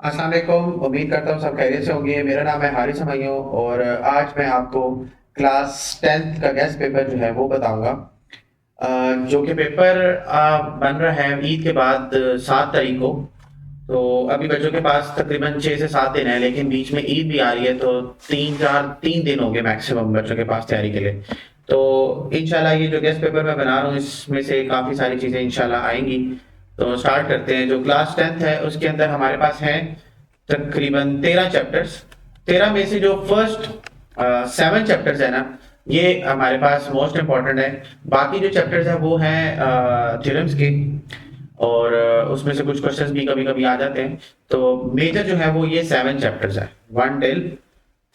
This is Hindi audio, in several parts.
अस्सलाम वालेकुम। उम्मीद करता हूँ सब खैरियत से होंगे। मेरा नाम है हारिस हमायूं और आज मैं आपको क्लास 10th का गेस्ट पेपर जो है वो बताऊंगा। जो कि पेपर बन रहा है ईद के बाद 7 तारीख को। तो अभी बच्चों के पास तकरीबन 6 से 7 दिन है, लेकिन बीच में ईद भी आ रही है, तो 3 दिन हो गए मैक्सिमम बच्चों के पास तैयारी के लिए। तो इंशाल्लाह ये जो गेस्ट पेपर मैं बना रहा हूँ इसमें से काफ़ी सारी चीज़ें इंशाल्लाह आएंगी। तो स्टार्ट करते हैं। जो क्लास 10th है उसके अंदर हमारे पास है तकरीबन 13 चैप्टर्स। 13 में से जो फर्स्ट 7 चैप्टर्स है ना, ये हमारे पास मोस्ट इम्पॉर्टेंट है। बाकी जो चैप्टर्स है वो हैं थ्योरम्स के, और उसमें से कुछ क्वेश्चंस भी कभी कभी आ जाते हैं। तो मेजर जो है वो ये 7 चैप्टर्स है, 1 till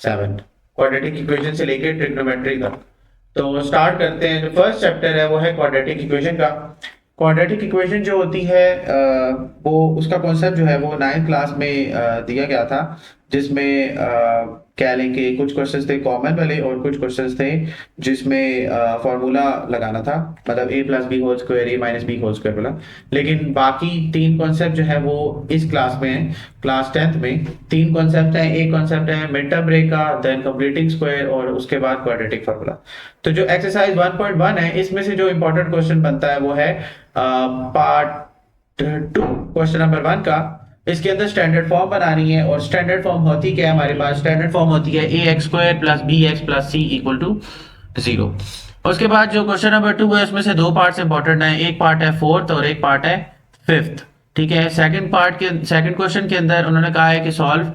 7, क्वाड्रेटिक इक्वेशन से लेकर ट्रिग्नोमेट्री तक। तो स्टार्ट करते हैं। जो फर्स्ट चैप्टर है वो है क्वाड्रेटिक इक्वेशन का। क्वाड्रेटिक इक्वेशन जो होती है वो उसका कॉन्सेप्ट जो है वो 9th क्लास में दिया गया था, जिसमें कह लें कि कुछ क्वेश्चंस थे कॉमन वाले और कुछ क्वेश्चंस थे जिसमें फॉर्मूला लगाना था, मतलब ए प्लस बी होल स्क्वायर ए माइनस बी होल स्क्वायर वाला। लेकिन बाकी 3 कॉन्सेप्ट जो है वो इस क्लास में है। क्लास 10th में 3 कॉन्सेप्ट हैं। एक कॉन्सेप्ट है मिड टर्म ब्रेक का, देन कंप्लीटिंग स्क्वायर, और उसके बाद क्वाड्रेटिक फॉर्मूला। तो जो एक्सरसाइज 1.1 है इसमें से जो इंपॉर्टेंट क्वेश्चन बनता है वो है पार्ट 2 क्वेश्चन नंबर 1 का। इसके अंदर स्टैंडर्ड फॉर्म बनानी है, और स्टैंडर्ड फॉर्म होती क्या है हमारे पास? स्टैंडर्ड फॉर्म होती है A X square plus B X plus C equal to 0। उसके बाद जो क्वेश्चन नंबर 2 है उसमें से 2 पार्ट्स इंपॉर्टेंट हैं। एक पार्ट है फोर्थ और एक पार्ट है फिफ्थ। ठीक है। सेकंड क्वेश्चन के अंदर उन्होंने कहा है कि solve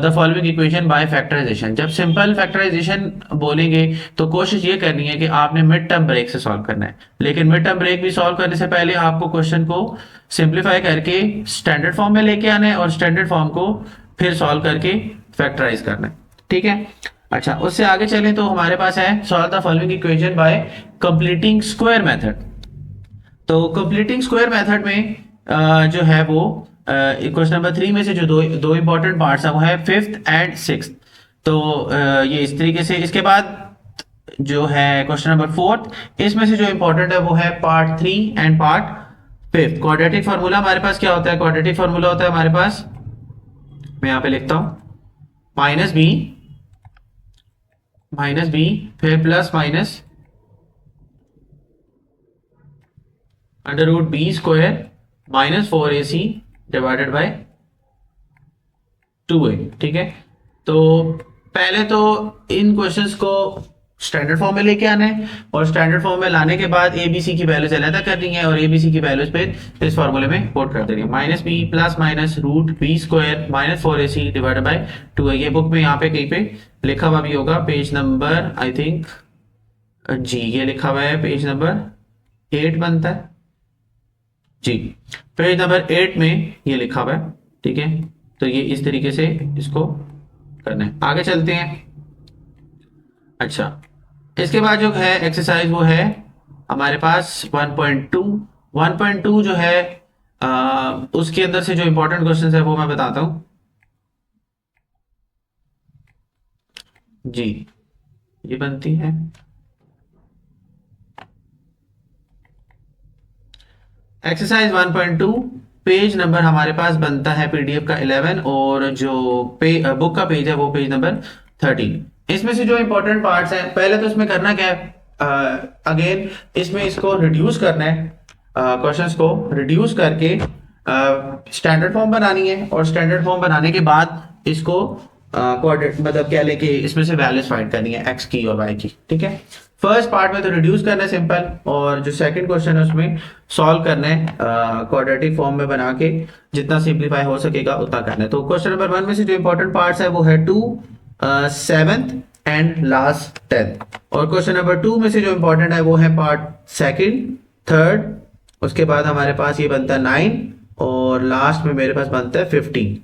the following equation by factorisation. जब सिंपल फैक्टराइजेशन बोलेंगे तो कोशिश ये करनी है कि आपने मिड टर्म ब्रेक से सॉल्व करना है। लेकिन मिड टर्म ब्रेक भी सॉल्व करने से पहले आपको क्वेश्चन को सिंप्लीफाई करके स्टैंडर्ड फॉर्म में लेके आना है, और स्टैंडर्ड फॉर्म को फिर सॉल्व करके फैक्टराइज करना है। ठीक है। अच्छा, उससे आगे चलें तो हमारे पास है solve the following equation bye completing square method. तो कंप्लीटिंग स्क्वायर मेथड में जो है वो क्वेश्चन नंबर 3 में से जो दो दो इंपॉर्टेंट पार्ट्स है वो है फिफ्थ एंड सिक्स्थ। तो ये इस तरीके से। इसके बाद जो है क्वेश्चन नंबर 4, इसमें से जो इंपॉर्टेंट है वो है part 3 and part fifth. Quadratic formula हमारे पास क्या होता है? क्वाड्रेटिक फार्मूला होता है हमारे पास, मैं यहाँ पे लिखता हूँ, माइनस बी फिर plus minus under root B square minus 4ac divided by 2a। ठीक है। तो पहले तो इन क्वेश्चंस को स्टैंडर्ड फॉर्म में लेके आना है, और स्टैंडर्ड फॉर्म में लाने के बाद एबीसी की वैल्यूज अलग करनी है, और एबीसी की वैल्यूज पे इस फॉर्मूले में पुट कर देनी है। Minus B plus minus root B square minus 4ac divided by 2a। ये बुक में यहाँ पे कहीं पे लिखा हुआ भी होगा, पेज नंबर आई थिंक, जी ये लिखा हुआ है पेज नंबर 8 बनता है जी। पेज नंबर 8 में ये लिखा हुआ है। ठीक है। तो ये इस तरीके से इसको करना है। आगे चलते हैं। अच्छा, इसके बाद जो है एक्सरसाइज वो है हमारे पास 1.2। 1.2 जो है उसके अंदर से जो इंपॉर्टेंट क्वेश्चन है वो मैं बताता हूं जी। ये बनती है एक्सरसाइज 1.2। पेज नंबर हमारे पास बनता है पीडीएफ का 11, और जो बुक का पेज है वो पेज नंबर 13। इसमें से जो इंपॉर्टेंट पार्ट्स हैं, पहले तो इसमें करना क्या है, अगेन इसमें इसको रिड्यूस करना है, क्वेश्चंस को रिड्यूस करके स्टैंडर्ड फॉर्म बनानी है, और स्टैंडर्ड फॉर्म बनाने के बाद इसको कोऑर्डिनेट मतलब क्या लेके इसमें से वैल्यूज फाइंड करनी है एक्स की और वाई की। ठीक है। फर्स्ट पार्ट में तो रिड्यूस करना है सिंपल, और जो सेकंड क्वेश्चन है उसमें सॉल्व करना है क्वाड्रेटिक फॉर्म में बना के, जितना सिंप्लीफाई हो सकेगा उतना करना है। तो क्वेश्चन नंबर 1 में से जो इंपॉर्टेंट पार्ट्स है वो है 2, 7th एंड लास्ट 10th। और क्वेश्चन नंबर 2 में से जो इंपॉर्टेंट है वो है पार्ट सेकंड, थर्ड, उसके बाद हमारे पास ये बनता है 9, और लास्ट में मेरे पास बनता है 15।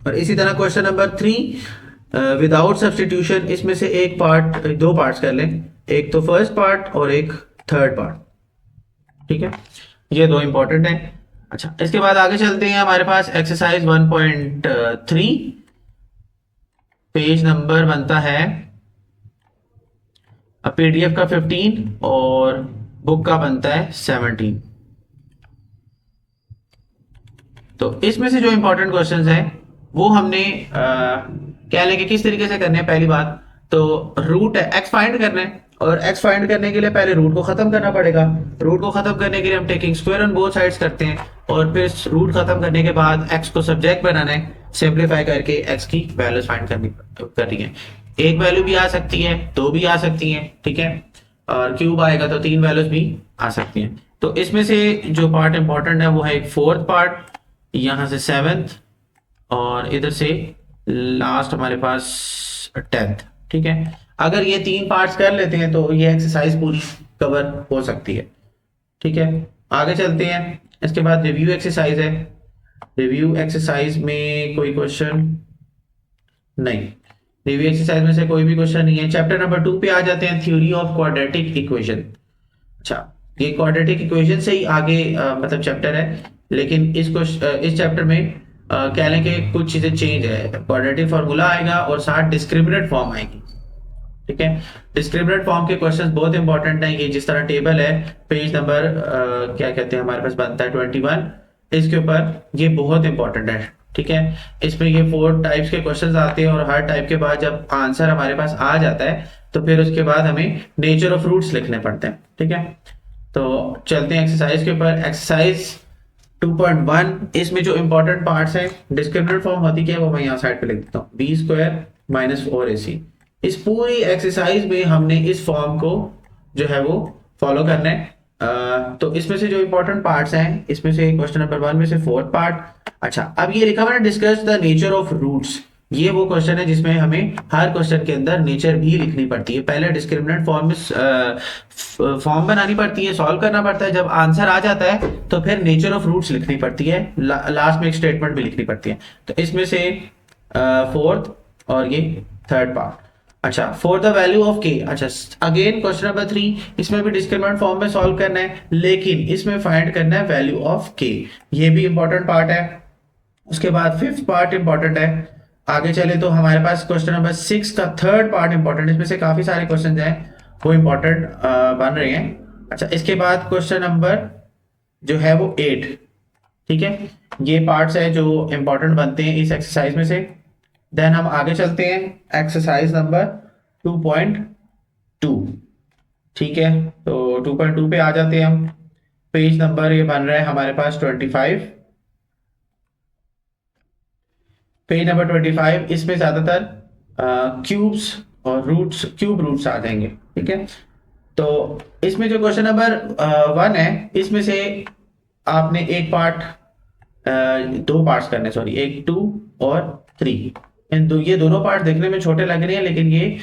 और इसी तरह क्वेश्चन नंबर 3 विदाउट सब्सटीट्यूशन, इसमें से एक पार्ट, दो पार्ट्स कर लें, एक तो फर्स्ट पार्ट और एक थर्ड पार्ट। ठीक है। ये दो इंपॉर्टेंट हैं। अच्छा, इसके बाद आगे चलते हैं। हमारे पास एक्सरसाइज 1.3, पेज नंबर बनता है पीडीएफ का 15 और बुक का बनता है 17। तो इसमें से जो इंपॉर्टेंट क्वेश्चंस हैं वो हमने क्या लेंगे, किस तरीके से करने हैं। पहली बात तो रूट है, एक्स फाइंड करना है, और एक्स फाइंड करने के लिए पहले रूट को खत्म करना पड़ेगा। रूट को खत्म करने के लिए हम taking square on both sides करते हैं, और फिर रूट खत्म करने के बाद एक्स को सब्जेक्ट बनाना है, सिंप्लीफाई करके एक्स की वैल्यूज फाइंड करनी है। एक वैल्यू भी आ सकती है, दो भी आ सकती है, ठीक है, और क्यूब आएगा तो तीन वैल्यूज भी आ सकती हैं। तो इसमें से जो पार्ट इंपॉर्टेंट है वो है एक फोर्थ पार्ट, यहां से सेवेंथ, और इधर से लास्ट हमारे पास 10th, ठीक है। अगर ये तीन पार्ट्स कर लेते हैं तो ये एक्सरसाइज पूरी कवर हो सकती है, ठीक है। आगे चलते हैं, इसके बाद रिव्यू एक्सरसाइज है। रिव्यू एक्सरसाइज में कोई क्वेश्चन नहीं, रिव्यू एक्सरसाइज में से कोई भी क्वेश्चन नहीं है। चैप्टर नंबर 2 पे आ जाते हैं, थ्योरी ऑफ क्वाड्रेटिक इक्वेशन। अच्छा, ये क्वाड्रेटिक इक्वेशन से ही आगे मतलब चैप्टर है, लेकिन इस चैप्टर में कह लें कि कुछ चीजें चेंज है। क्वाड्रेटिक फार्मूला आएगा और साथ डिस्क्रिमिनेंट फॉर्म आएगी, ठीक है। डिस्क्रिमिनेंट फॉर्म के क्वेश्चंस बहुत इंपॉर्टेंट हैं। ये जिस तरह टेबल है, पेज नंबर क्या कहते हैं हमारे पास बनता है 21, इसके ऊपर ये बहुत इंपॉर्टेंट है, ठीक है। इसमें ये 4 टाइप्स के क्वेश्चंस आते हैं, और हर टाइप के बाद जब आंसर हमारे पास आ जाता है तो फिर उसके बाद हमें नेचर ऑफ रूट्स लिखने पड़ते हैं, ठीक है। तो चलते हैं एक्सरसाइज के ऊपर। एक्सरसाइज 2.1, इसमें जो इंपॉर्टेंट पार्ट्स हैं, डिस्क्रिमिनेंट फॉर्म होती क्या है वो मैं यहाँ साइड पे लिख देता हूँ, बी स्क्वायर माइनस 4ac। इस पूरी एक्सरसाइज में हमने इस फॉर्म को जो है वो फॉलो करना है। तो इसमें से जो इंपॉर्टेंट पार्ट्स हैं, इसमें से क्वेश्चन नंबर 1 में से फोर्थ पार्ट। अच्छा, अब ये लिखा हुआ है discuss the nature of roots. ये वो क्वेश्चन है जिसमें हमें हर क्वेश्चन के अंदर नेचर भी लिखनी पड़ती है। पहले डिस्क्रिमिनेंट फॉर्म में फॉर्म बनानी पड़ती है, सॉल्व करना पड़ता है। जब आंसर आ जाता है तो फिर नेचर ऑफ रूट्स लिखनी पड़ती है, लास्ट में एक स्टेटमेंट भी लिखनी पड़ती है। तो इसमें से फोर्थ और ये थर्ड पार्ट। अच्छा, फॉर द वैल्यू ऑफ के। अच्छा, अगेन क्वेश्चन नंबर 3, इसमें भी डिस्क्रिमिनेंट फॉर्म में सॉल्व करना है, लेकिन इसमें फाइंड करना है वैल्यू ऑफ के। ये भी इंपॉर्टेंट पार्ट है। उसके बाद फिफ्थ पार्ट इंपॉर्टेंट है। आगे चले तो हमारे पास क्वेश्चन नंबर 6 का थर्ड पार्ट इंपॉर्टेंट। इसमें से काफी सारे क्वेश्चन हैं वो इंपॉर्टेंट बन रहे हैं। अच्छा, इसके बाद क्वेश्चन नंबर जो है वो 8, ठीक है। ये पार्ट्स है जो इंपॉर्टेंट बनते हैं इस एक्सरसाइज में से। देन हम आगे चलते हैं, एक्सरसाइज नंबर 2.2, ठीक है। तो 2.2 पे आ जाते हैं हम। पेज नंबर ये बन रहा है हमारे पास 25, पेज नंबर 25। इसमें ज्यादातर क्यूब्स और रूट्स, क्यूब रूट्स आ जाएंगे, ठीक है। तो इसमें जो क्वेश्चन नंबर 1 है, इसमें से आपने एक पार्ट, दो पार्ट्स करने, सॉरी, एक 2 और 3। ये दोनों पार्ट देखने में छोटे लग रहे हैं, लेकिन ये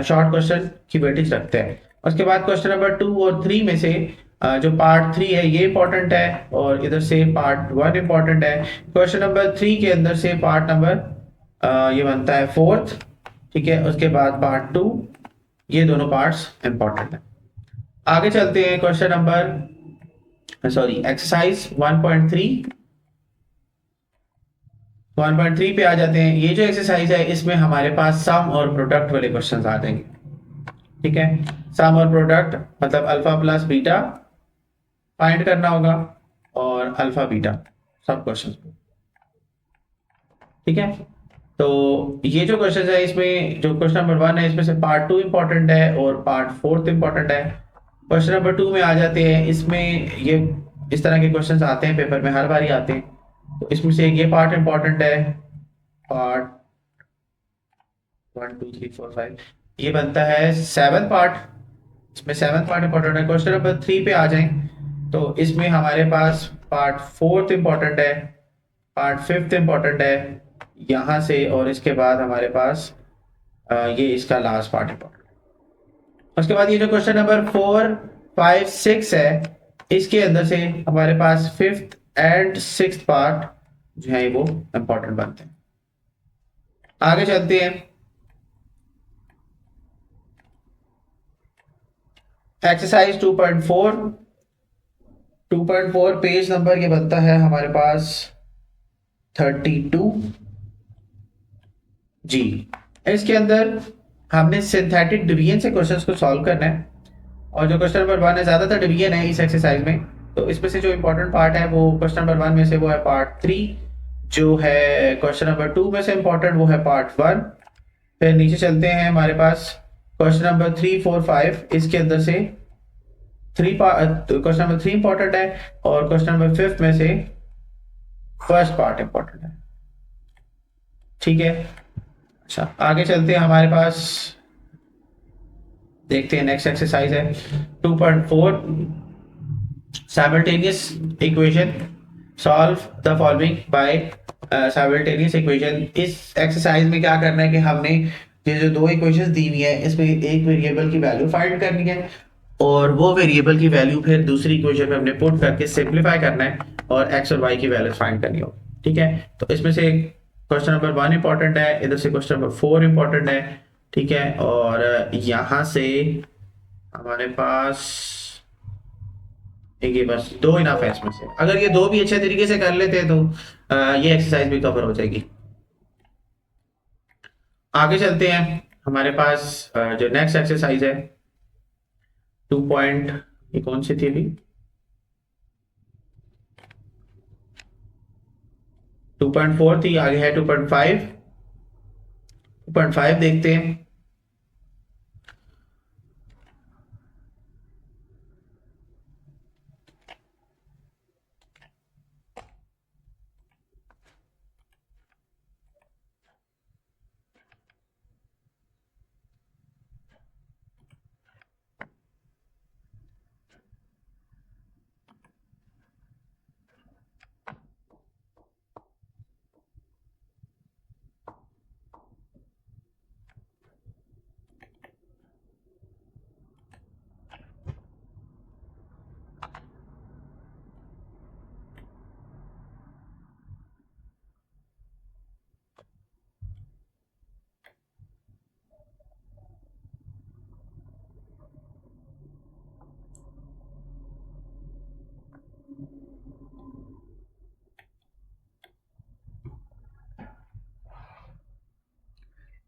शॉर्ट क्वेश्चन की वेटेज रखते हैं। उसके बाद क्वेश्चन नंबर 2 और 3 में से जो पार्ट 3 है ये इंपॉर्टेंट है, और इधर से पार्ट 1 इंपॉर्टेंट है। क्वेश्चन नंबर 3 के अंदर से पार्ट नंबर ये बनता है 4th, ठीक है। उसके बाद पार्ट 2, ये दोनों पार्ट्स इंपॉर्टेंट है। आगे चलते हैं, क्वेश्चन नंबर, सॉरी, एक्सरसाइज 1.3 पे आ जाते हैं। ये जो एक्सरसाइज है इसमें हमारे पास सम और प्रोडक्ट वाले क्वेश्चंस आ जाएंगे, ठीक है। सम और प्रोडक्ट मतलब अल्फा प्लस बीटा फाइंड करना होगा, और अल्फा बीटा सब क्वेश्चंस पे, ठीक है। तो ये जो क्वेश्चन है, इसमें जो क्वेश्चन नंबर 1 है इसमें से पार्ट 2 इंपॉर्टेंट है और पार्ट 4th इंपॉर्टेंट है। क्वेश्चन नंबर 2 में आ जाते हैं। इसमें ये इस तरह के क्वेश्चंस आते हैं पेपर में, हर बार ही आते हैं। तो इसमें से ये पार्ट इंपॉर्टेंट है, पार्ट 1 2 3 4 5, ये बनता है 7th पार्ट। इसमें 7th पार्ट इंपॉर्टेंट है। क्वेश्चन नंबर 3 पे आ जाएं तो इसमें हमारे पास पार्ट 4th इंपॉर्टेंट है, पार्ट 5th इंपॉर्टेंट है यहां से, और इसके बाद हमारे पास ये इसका लास्ट पार्ट इंपॉर्टेंट। उसके बाद ये जो क्वेश्चन नंबर 4 5 6 है, इसके अंदर से हमारे पास 5th एंड 6th पार्ट जो है वो इंपॉर्टेंट बनते हैं। आगे चलते हैं, एक्सरसाइज 2.4 पेज नंबर ये बनता है हमारे पास 32 जी। इसके अंदर हमने सिंथेटिक डिवीजन से क्वेश्चंस को सॉल्व करना है, और जो क्वेश्चन नंबर 1 है, ज्यादातर डिवीजन है इस एक्सरसाइज में। तो इसमें से जो इम्पोर्टेंट पार्ट है वो क्वेश्चन नंबर 1 में से वो है पार्ट 3, जो है क्वेश्चन नंबर 2 में से इम्पोर्टेंट वो है पार्ट 1। फिर नीचे चलते हैं, हमारे पास क्वेश्चन नंबर 3, 4, 5, इसके अंदर से क्वेश्चन नंबर 3 इंपॉर्टेंट है और क्वेश्चन नंबर 5 में से फर्स्ट पार्ट इंपॉर्टेंट है। ठीक है, अच्छा आगे चलते हैं, हमारे पास देखते हैं नेक्स्ट एक्सरसाइज है 2.4, simultaneous equation, solve the following bye simultaneous equation. इस एक्सरसाइज में क्या करना है कि हमने ये जो दो इक्वेशंस दी हुई है इसमें एक वेरिएबल की वैल्यू फाइंड करनी है और वो वेरिएबल की वैल्यू फिर दूसरी इक्वेशन में हमने पुट करके सिंपलीफाई करना है और एक्स और वाई की वैल्यूज फाइंड करनी होगी। ठीक है, तो इसमें से क्वेश्चन नंबर 1 इंपॉर्टेंट है, इधर से क्वेश्चन नंबर 4 इंपॉर्टेंट है। ठीक है, और यहाँ से हमारे पास ये बस दो इनफ है इसमें से, अगर ये दो भी अच्छे तरीके से कर लेते हैं तो ये एक्सरसाइज भी कवर हो जाएगी। आगे चलते हैं, हमारे पास जो नेक्स्ट एक्सरसाइज है 2 पॉइंट, ये कौन सी थी अभी, 2.4 थी, आगे है 2.5। 2.5 देखते हैं।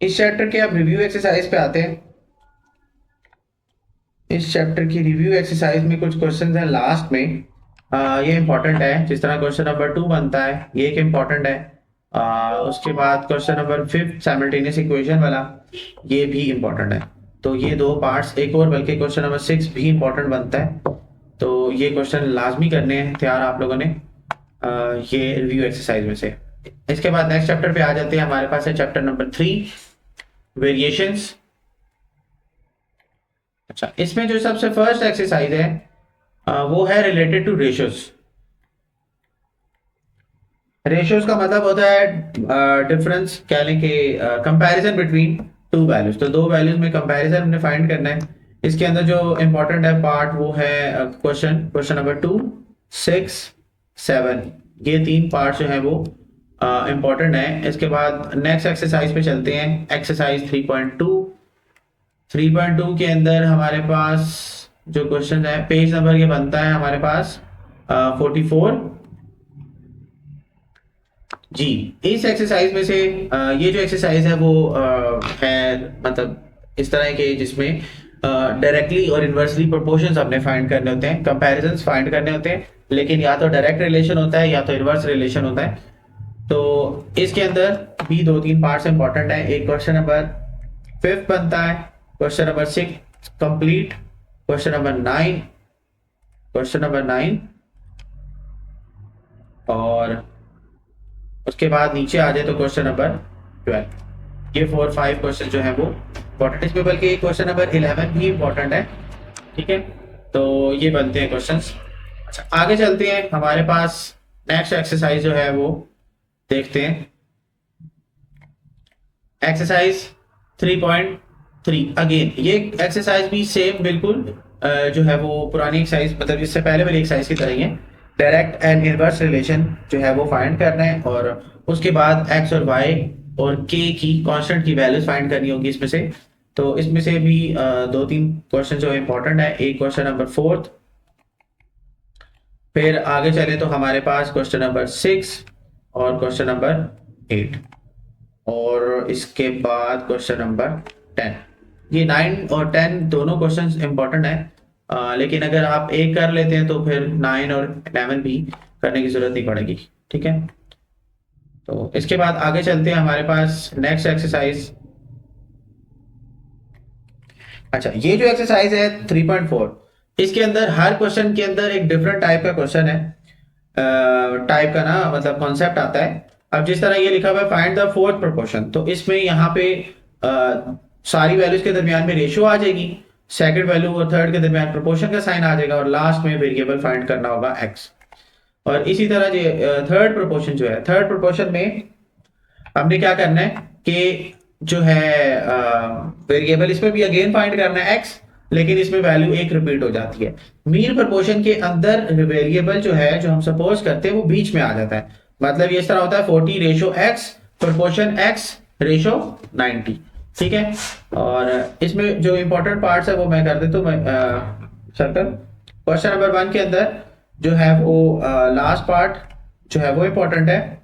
इस चैप्टर के अब रिव्यू एक्सरसाइज पे आते हैं। इस चैप्टर की रिव्यू एक्सरसाइज में कुछ क्वेश्चन हैं लास्ट में, ये इंपॉर्टेंट है, जिस तरह क्वेश्चन नंबर 2 बनता है ये एक इंपॉर्टेंट है। उसके बाद क्वेश्चन नंबर 5 साइमल्टेनियस इक्वेशन वाला, ये भी इंपॉर्टेंट है। तो ये दो पार्ट्स, एक और बल्कि क्वेश्चन नंबर 6 भी इंपॉर्टेंट बनता है, तो ये क्वेश्चन लाजमी करने हैं तैयार आप लोगों ने ये रिव्यू एक्सरसाइज में से। इसके बाद नेक्स्ट चैप्टर पे आ जाते हैं, हमारे पास है चैप्टर नंबर 3 वेरिएशंस। अच्छा, इसमें जो सबसे फर्स्ट एक्सरसाइज है वो है रिलेटेड टू रेशियोज। रेशियोज का मतलब होता है डिफरेंस, कह लें कि कंपैरिजन बिटवीन टू वैल्यूज। तो दो वैल्यूज में कंपैरिजन हमने फाइंड करना है। इसके अंदर जो इंपॉर्टेंट है पार्ट वो है क्वेश्चन नंबर 2, 6, 7, ये तीन पार्ट जो है वो इंपॉर्टेंट है। इसके बाद नेक्स्ट एक्सरसाइज पे चलते हैं, एक्सरसाइज 3.2। 3.2 के अंदर हमारे पास जो क्वेश्चन है, पेज नंबर ये बनता है हमारे पास 44 जी। इस एक्सरसाइज में से ये जो एक्सरसाइज है वो है मतलब इस तरह के, जिसमें डायरेक्टली और इन्वर्सली प्रोपोर्शंस हमने फाइंड करने होते हैं, कंपैरिजंस फाइंड करने होते हैं, लेकिन या तो डायरेक्ट रिलेशन होता है या तो इन्वर्स रिलेशन होता है। तो इसके अंदर भी दो तीन पार्ट्स इंपॉर्टेंट है। एक क्वेश्चन नंबर 5 बनता है, question number 6 complete, question number 9, question number 9, और उसके बाद नीचे आ जाए तो क्वेश्चन नंबर 12। ये 4-5 क्वेश्चन जो है वो इंपॉर्टेंट, इसमें बल्कि क्वेश्चन नंबर 11 भी इंपॉर्टेंट है। ठीक है, तो ये बनते हैं क्वेश्चंस। अच्छा, आगे चलते हैं, हमारे पास नेक्स्ट एक्सरसाइज जो है वो देखते हैं, एक्सरसाइज 3.3। अगेन ये एक्सरसाइज भी सेम बिल्कुल जो है वो पुरानी एक्सरसाइज, मतलब इससे पहले वाली एक्सरसाइज की तरह ही है। डायरेक्ट एंड इनवर्स रिलेशन जो है वो फाइंड करना है और उसके बाद एक्स और वाई और के की कांस्टेंट की वैल्यूज फाइंड करनी होगी इसमें से। तो इसमें से भी दो तीन क्वेश्चन जो इंपॉर्टेंट है, एक क्वेश्चन नंबर 4, फिर आगे चले तो हमारे पास क्वेश्चन नंबर 6 और क्वेश्चन नंबर 8, और इसके बाद क्वेश्चन नंबर 10। ये 9 और 10 दोनों क्वेश्चंस इंपॉर्टेंट है। लेकिन अगर आप एक कर लेते हैं तो फिर 9 और 11 भी करने की जरूरत नहीं पड़ेगी। ठीक है, तो इसके बाद आगे चलते हैं, हमारे पास नेक्स्ट एक्सरसाइज। अच्छा, ये जो एक्सरसाइज है 3.4, इसके अंदर हर क्वेश्चन के अंदर एक डिफरेंट टाइप का क्वेश्चन है, टाइप का ना मतलब कॉन्सेप्ट आता है। अब जिस तरह ये लिखा हुआ है फाइंड द फोर्थ प्रोपोर्शन, तो इसमें यहाँ पे सारी वैल्यूज के दरमियान में रेशियो आ जाएगी, सेकंड वैल्यू और थर्ड के दरमियान प्रोपोर्शन का साइन आ जाएगा, और लास्ट में वेरिएबल फाइंड करना होगा एक्स। और इसी तरह ये थर्ड प्रोपोर्शन जो है, थर्ड प्रोपोर्शन में हमने क्या करना है कि जो है वेरिएबल इसमें भी अगेन फाइंड करना है एक्स, लेकिन इसमें वैल्यू एक रिपीट हो जाती है। मीन प्रोपोर्शन के अंदर वेरिएबल जो है, जो हम सपोज करते हैं, वो बीच में आ जाता है। मतलब ये इस तरह होता है 40 ratio x proportion x ratio 90। ठीक है, और इसमें जो इंपॉर्टेंट पार्ट्स है वो मैं कर देता हूँ। सर्कल क्वेश्चन नंबर 1 के अंदर जो है वो लास्ट पार्ट जो है वो इंपॉर्टेंट है,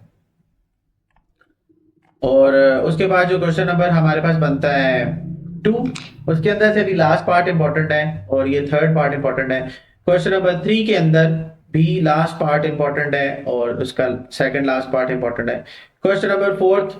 और उसके बाद जो क्वेश्चन नंबर हमारे पास बनता है 2, उसके अंदर से भी लास्ट पार्ट इंपॉर्टेंट है और ये थर्ड पार्ट इंपॉर्टेंट है। क्वेश्चन नंबर 3 के अंदर भी लास्ट पार्ट इंपॉर्टेंट है और उसका सेकंड लास्ट पार्ट इंपॉर्टेंट है। क्वेश्चन नंबर 4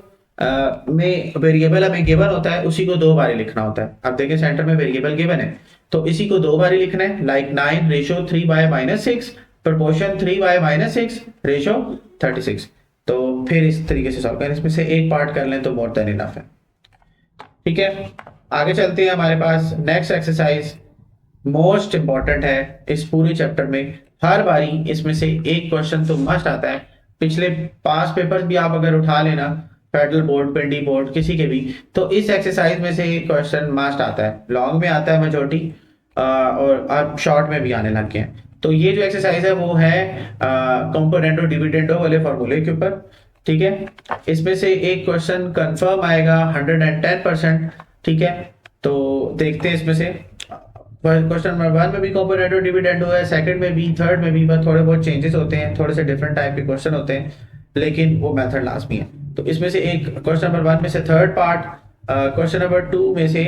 में वेरिएबल हमें गिवन होता है, उसी को 2 बार लिखना होता है। अब देखिए सेंटर में वेरिएबल गिवन है तो इसी को 2 बार लिखना है, लाइक 9 रेशो 3/-6 प्रोपोर्शन 3/-6 रेशो 36। तो फिर इस तरीके से सॉल्व करें, इसमें से एक पार्ट कर लें तो मोर देन इनफ है। ठीक है, आगे चलते हैं, हमारे पास नेक्स्ट एक्सरसाइज मोस्ट इंपॉर्टेंट है इस पूरे चैप्टर में। हर बारी इसमें से एक क्वेश्चन तो मस्ट आता है। पिछले 5 पेपर्स भी आप अगर उठा लेना, फेडरल बोर्ड, पिंडी बोर्ड, किसी के भी, तो इस एक्सरसाइज में से एक क्वेश्चन मस्ट आता है। लॉन्ग में आता है मेजोरिटी, और अब शॉर्ट में भी आने लग गए हैं। तो ये जो एक्सरसाइज है वो है कंपोनेंटो डिविडेंडो वाले फॉर्मूले के ऊपर। ठीक है, इसमें से एक क्वेश्चन कंफर्म आएगा 110%। ठीक है, तो देखते हैं इसमें से। क्वेश्चन नंबर 1 में भी कंपोनेंटो डिविडेंडो है, सेकंड में भी, थर्ड में भी, बस थोड़े बहुत चेंजेस होते हैं, थोड़े से डिफरेंट टाइप के क्वेश्चन होते हैं, लेकिन वो मेथड लाजमी है। तो इसमें से एक क्वेश्चन नंबर 1 में से थर्ड पार्ट, क्वेश्चन नंबर 2 में से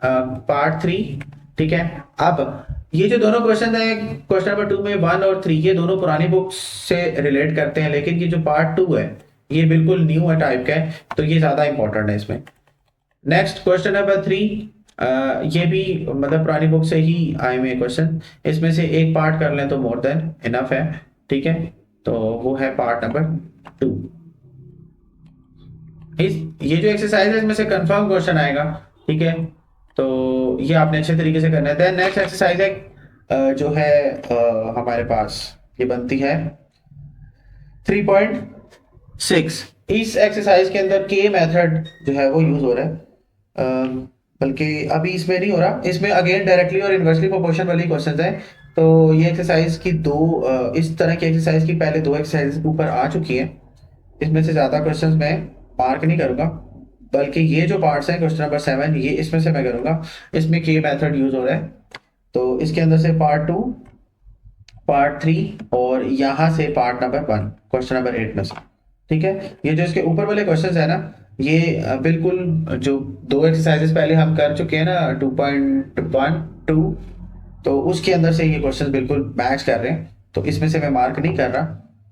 पार्ट 3। ठीक है, अब ये जो दोनों क्वेश्चन है, क्वेश्चन नंबर 2 में 1 और 3, ये दोनों पुरानी बुक्स से रिलेट करते हैं, लेकिन ये जो पार्ट 2 है ये बिल्कुल न्यू है टाइप का है, तो ये ज्यादा इंपॉर्टेंट है इसमें। नेक्स्ट क्वेश्चन नंबर 3, ये भी मतलब पुरानी बुक से ही आए हुए क्वेश्चन, इसमें से एक पार्ट कर लें तो मोर देन इनफ है। ठीक है, तो वो है पार्ट नंबर 2। ये जो एक्सरसाइज है इसमें से कंफर्म क्वेश्चन आएगा। ठीक है, तो ये आपने अच्छे तरीके से करना है। देन नेक्स्ट एक्सरसाइज है जो है हमारे पास ये बनती है 3.6। इस एक्सरसाइज के अंदर के मेथड जो है वो यूज हो रहा है, बल्कि अभी इसमें नहीं हो रहा, इसमें अगेन डायरेक्टली और इनवर्सली प्रोपोर्शन वाली क्वेश्चंस हैं। तो ये एक्सरसाइज की इस तरह की एक्सरसाइज की पहले 2 एक्सरसाइज ऊपर आ चुकी हैं, इसमें से ज़्यादा क्वेश्चंस मैं मार्क नहीं करूंगा, बल्कि ये जो पार्ट्स हैं क्वेश्चन नंबर 7, ये इसमें से मैं करूंगा। इसमें के मेथड यूज हो रहा है, तो इसके अंदर से पार्ट 2, पार्ट 3 और यहाँ से पार्ट नंबर 1 क्वेश्चन नंबर 8 में से। ठीक है, ये जो इसके ऊपर वाले क्वेश्चन है ना, ये बिल्कुल जो 2 एक्सरसाइजेस पहले हम कर चुके हैं ना 2.12, तो उसके अंदर से ये क्वेश्चन बिल्कुल मैच कर रहे हैं, तो इसमें से मैं मार्क नहीं कर रहा।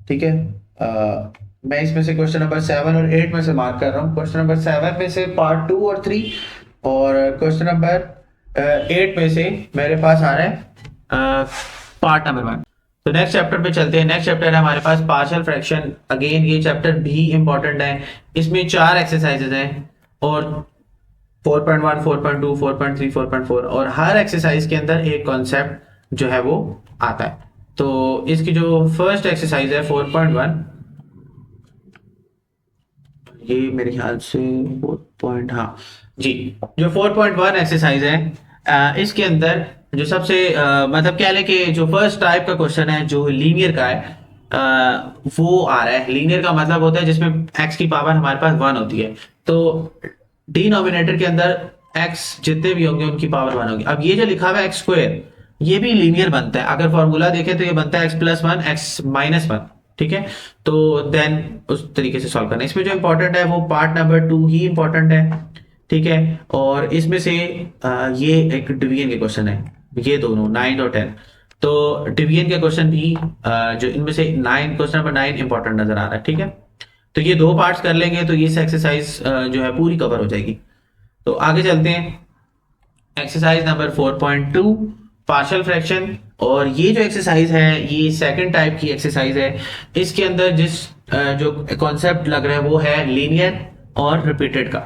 ठीक है, मैं इसमें से क्वेश्चन नंबर 7 और 8 में से मार्क कर रहा हूँ। क्वेश्चन नंबर 7 में से पार्ट 2 और 3, और क्वेश्चन नंबर 8 में से मेरे पास आ रहा है पार्ट नंबर 1। तो नेक्स्ट चैप्टर पे चलते हैं। नेक्स्ट चैप्टर है हमारे पास पार्शियल फ्रैक्शन। अगेन ये चैप्टर भी इंपॉर्टेंट है, इसमें 4 एक्सरसाइजेज हैं, और 4.1, 4.2, 4.3, 4.4, और हर एक्सरसाइज के अंदर एक कॉन्सेप्ट जो है वो आता है। तो इसकी जो फर्स्ट एक्सरसाइज है 4.1, ये मेरे ख्याल से 4. हाँ जी, जो 4.1 एक्सरसाइज है, इसके अंदर जो सबसे मतलब क्या है कि जो फर्स्ट टाइप का क्वेश्चन है जो लीनियर का है, वो आ रहा है। लीनियर का मतलब होता है जिसमें x की पावर हमारे पास 1 होती है, तो डिनोमिनेटर के अंदर x जितने भी होंगे उनकी पावर 1 होगी। अब ये जो लिखा हुआ है x², ये भी लीनियर बनता है। अगर फॉर्मूला देखें तो ये बनता है x+1 x-1। ठीक है, तो देन उस तरीके से सॉल्व करना। इसमें जो इंपॉर्टेंट है वो पार्ट नंबर 2 ही इंपॉर्टेंट है। ठीक है, और इसमें से ये एक डिवीजन के क्वेश्चन है, ये दोनों 9 और 10। तो डिवीजन के क्वेश्चन भी जो इनमें से 9, क्वेश्चन नंबर 9 इंपॉर्टेंट नजर आ रहा है, ठीक है। तो ये दो पार्ट्स कर लेंगे तो ये एक्सरसाइज जो है पूरी कवर हो जाएगी। तो आगे चलते हैं, एक्सरसाइज नंबर 4.2 पार्शियल फ्रैक्शन। और ये जो एक्सरसाइज है ये सेकंड टाइप की एक्सरसाइज है। इसके अंदर जिस जो कॉन्सेप्ट लग रहा है वो है लीनियर और रिपीटेड का,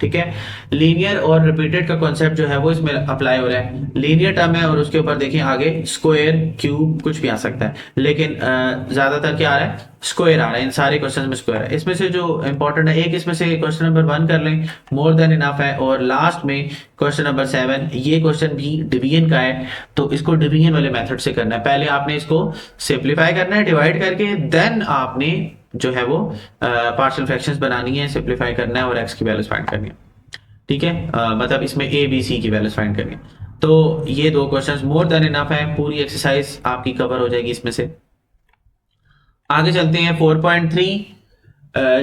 ठीक है। लीनियर और रिपीटेड का कॉन्सेप्ट जो है वो इसमें अप्लाई हो रहा है। लीनियर टर्म है और उसके ऊपर देखिए आगे स्क्वायर, क्यूब कुछ भी आ सकता है, लेकिन ज्यादातर क्या आ रहा है, स्क्वायर आ रहा है। इन सारे क्वेश्चन में स्क्वायर है। इसमें से जो इंपॉर्टेंट है, एक इसमें से क्वेश्चन नंबर 1 कर लें, मोर देन इनफ है। और लास्ट में क्वेश्चन नंबर 7, ये क्वेश्चन भी डिवीजन का है, तो इसको डिवीजन वाले मेथड से करना है। पहले आपने इसको सिंप्लीफाई करना है डिवाइड करके, देन आपने जो है वो पार्शियल फ्रैक्शंस बनानी है, सिंप्लीफाई करना है और एक्स की वैल्यूज फाइंड करनी है, ठीक है। मतलब इसमें ए बी सी की वैल्यूज फाइंड करनी है। तो ये दो क्वेश्चंस मोर देन इनफ है, पूरी एक्सरसाइज आपकी कवर हो जाएगी इसमें से। आगे चलते हैं 4.3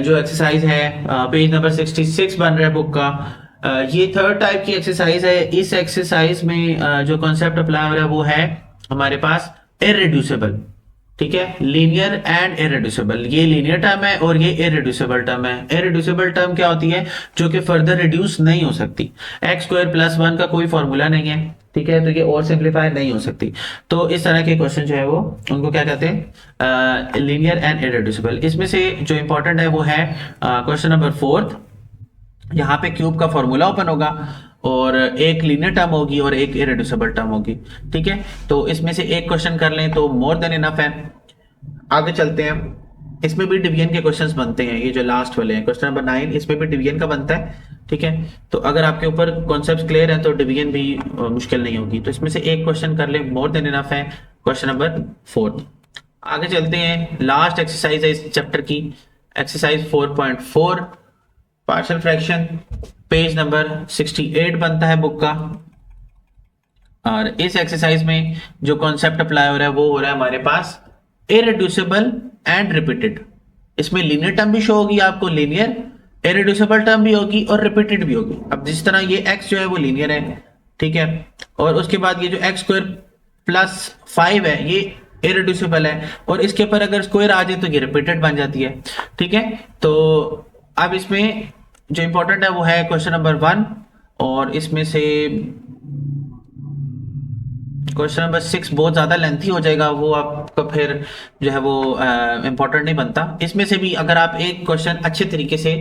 जो एक्सरसाइज है, पेज नंबर 66 बन रहा है बुक का। ये थर्ड टाइप की एक्सरसाइज है। इस एक्सरसाइज में जो कॉन्सेप्ट अप्लाई हो रहा है वो है हमारे पास इररेड्यूसिबल, ठीक है। लीनियर एंड इररेड्यूसिबल, ये लीनियर टर्म है और ये इररेड्यूसिबल टर्म है। इररेड्यूसिबल टर्म क्या होती है, जो कि फर्दर रिड्यूस नहीं हो सकती। एक्स स्क्वायर प्लस 1 का कोई फॉर्मूला नहीं है, ठीक है, तो ये और सिंप्लीफाई नहीं हो सकती। तो इस तरह के क्वेश्चन जो है वो उनको क्या कहते हैं, लीनियर एंड इररेड्यूसिबल। इसमें से जो इंपॉर्टेंट है वो है क्वेश्चन नंबर 4। यहाँ पे क्यूब का फॉर्मूला ओपन होगा और एक लीनियर टर्म होगी और एक इररेड्यूसिबल टर्म होगी, ठीक है। तो इसमें से एक क्वेश्चन कर लें तो मोर देन इनफ है। आगे चलते हैं, इसमें भी डिवीजन के क्वेश्चंस बनते हैं। ये जो लास्ट वाले हैं क्वेश्चन नंबर 9, इसमें भी डिवीजन का बनता है, ठीक है। तो अगर आपके ऊपर कॉन्सेप्ट क्लियर है तो डिवीजन भी मुश्किल नहीं होगी। तो इसमें से एक क्वेश्चन कर ले, मोर देन इनफ है, क्वेश्चन नंबर 4। आगे चलते हैं, लास्ट एक्सरसाइज है इस चैप्टर की, exercise 4.4 partial fraction. Page number 68 बनता है बुक का। और इस एक्सरसाइज में जो कॉन्सेप्ट अप्लाई हो रहा है वो हो रहा है हमारे पास इररेड्यूसिबल एंड रिपीटेड। इसमें लीनियर टर्म भी शो होगी आपको, लीनियर, इररेड्यूसिबल टर्म भी होगी और रिपीटेड भी होगी। अब जिस तरह ये x जो है वो लीनियर है, ठीक है, और उसके बाद ये जो एक्स स्क्वायर प्लस 5 है ये इररेड्यूसिबल है, और इसके ऊपर अगर स्क्वायर आ जाए तो ये रिपीटेड बन जाती है, ठीक है। तो अब इसमें जो इंपॉर्टेंट है वो है क्वेश्चन नंबर 1, और इसमें से क्वेश्चन नंबर 6 बहुत ज्यादा लेंथी हो जाएगा, वो आपका फिर जो है वो इंपॉर्टेंट नहीं बनता। इसमें से भी अगर आप एक क्वेश्चन अच्छे तरीके से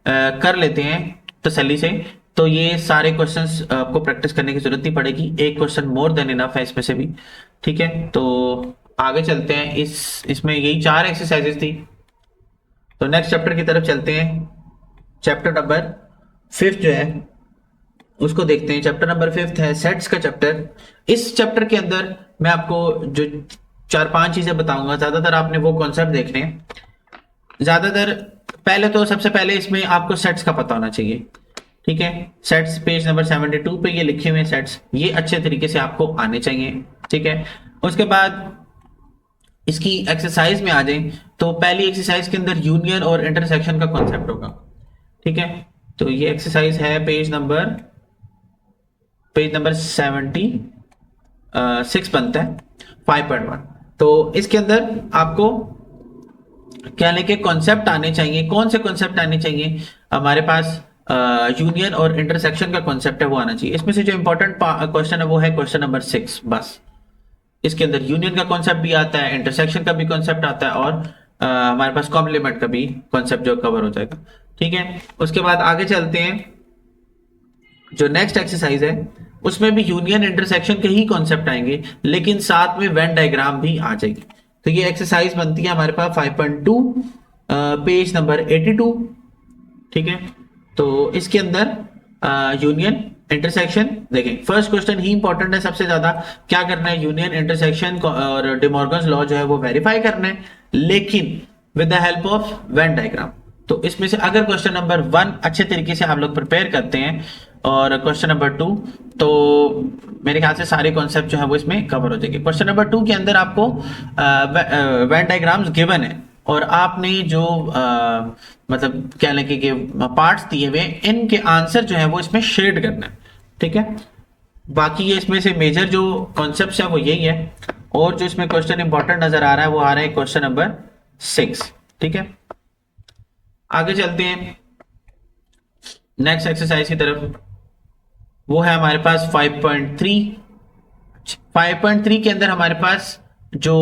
कर लेते हैं तसल्ली से, तो ये सारे क्वेश्चंस आपको प्रैक्टिस करने की जरूरत नहीं पड़ेगी। एक क्वेश्चन मोर देन इनफ है इसमें से भी, ठीक है। तो आगे चलते हैं, इसमें यही 4 एक्सरसाइजेस थी। तो नेक्स्ट चैप्टर की तरफ चलते हैं। चैप्टर नंबर 5 जो है उसको देखते हैं। चैप्टर नंबर 5 है सेट्स का चैप्टर। इस चैप्टर के अंदर मैं आपको जो 4-5 चीजें बताऊंगा, ज्यादातर आपने वो कॉन्सेप्ट देखने हैं। ज्यादातर पहले तो सबसे पहले इसमें आपको सेट्स का पता होना चाहिए, ठीक है। सेट्स पेज नंबर 72 पे ये लिखे हुए हैं सेट्स, ये अच्छे तरीके से आपको आने चाहिए, ठीक है। उसके बाद इसकी एक्सरसाइज में आ जाए तो पहली एक्सरसाइज के अंदर यूनियन और इंटरसेक्शन का कॉन्सेप्ट होगा, ठीक है। तो ये एक्सरसाइज है पेज नंबर 76 बनता है 5.1। तो इसके अंदर आपको क्या लेके कॉन्सेप्ट आने चाहिए। कौन से कॉन्सेप्ट आने चाहिए हमारे पास, यूनियन और इंटरसेक्शन का कॉन्सेप्ट है वो आना चाहिए। इसमें से जो इंपॉर्टेंट क्वेश्चन है वो है क्वेश्चन नंबर 6। बस इसके अंदर यूनियन का कॉन्सेप्ट भी आता है, इंटरसेक्शन का भी कॉन्सेप्ट आता है, और हमारे पास कॉम्प्लीमेंट का भी कॉन्सेप्ट जो कवर हो जाएगा, ठीक है। उसके बाद आगे चलते हैं, जो नेक्स्ट एक्सरसाइज है उसमें भी यूनियन इंटरसेक्शन के ही कॉन्सेप्ट आएंगे, लेकिन साथ में वेन डायग्राम भी आ जाएगी। तो ये एक्सरसाइज बनती है हमारे पास 5.2 पेज नंबर 82, ठीक है। तो इसके अंदर यूनियन इंटरसेक्शन देखें, फर्स्ट क्वेश्चन ही इंपॉर्टेंट है सबसे ज्यादा। क्या करना है, यूनियन इंटरसेक्शन और डिमॉर्गन्स लॉ जो है वो वेरीफाई करना है, लेकिन with the help of Venn diagram. तो इसमें से अगर क्वेश्चन नंबर 1 अच्छे तरीके से आप लोग प्रिपेयर करते हैं और क्वेश्चन नंबर 2, तो मेरे ख्याल से सारे कॉन्सेप्ट जो है वो इसमें कवर हो जाएंगे। क्वेश्चन नंबर 2 के अंदर आपको वेन डायग्राम्स गिवन है, और आपने जो मतलब क्या लगे कि पार्ट्स दिए हुए, इनके आंसर जो है वो इसमें शेड करना है, ठीक है। बाकी ये इसमें से मेजर जो कॉन्सेप्ट है वो यही है, और जो इसमें क्वेश्चन इंपॉर्टेंट नजर आ रहा है वो आ रहा है क्वेश्चन नंबर 6। ठीक है, आगे चलते हैं नेक्स्ट एक्सरसाइज की तरफ। वो है हमारे पास 5.3। 5.3 के अंदर हमारे पास जो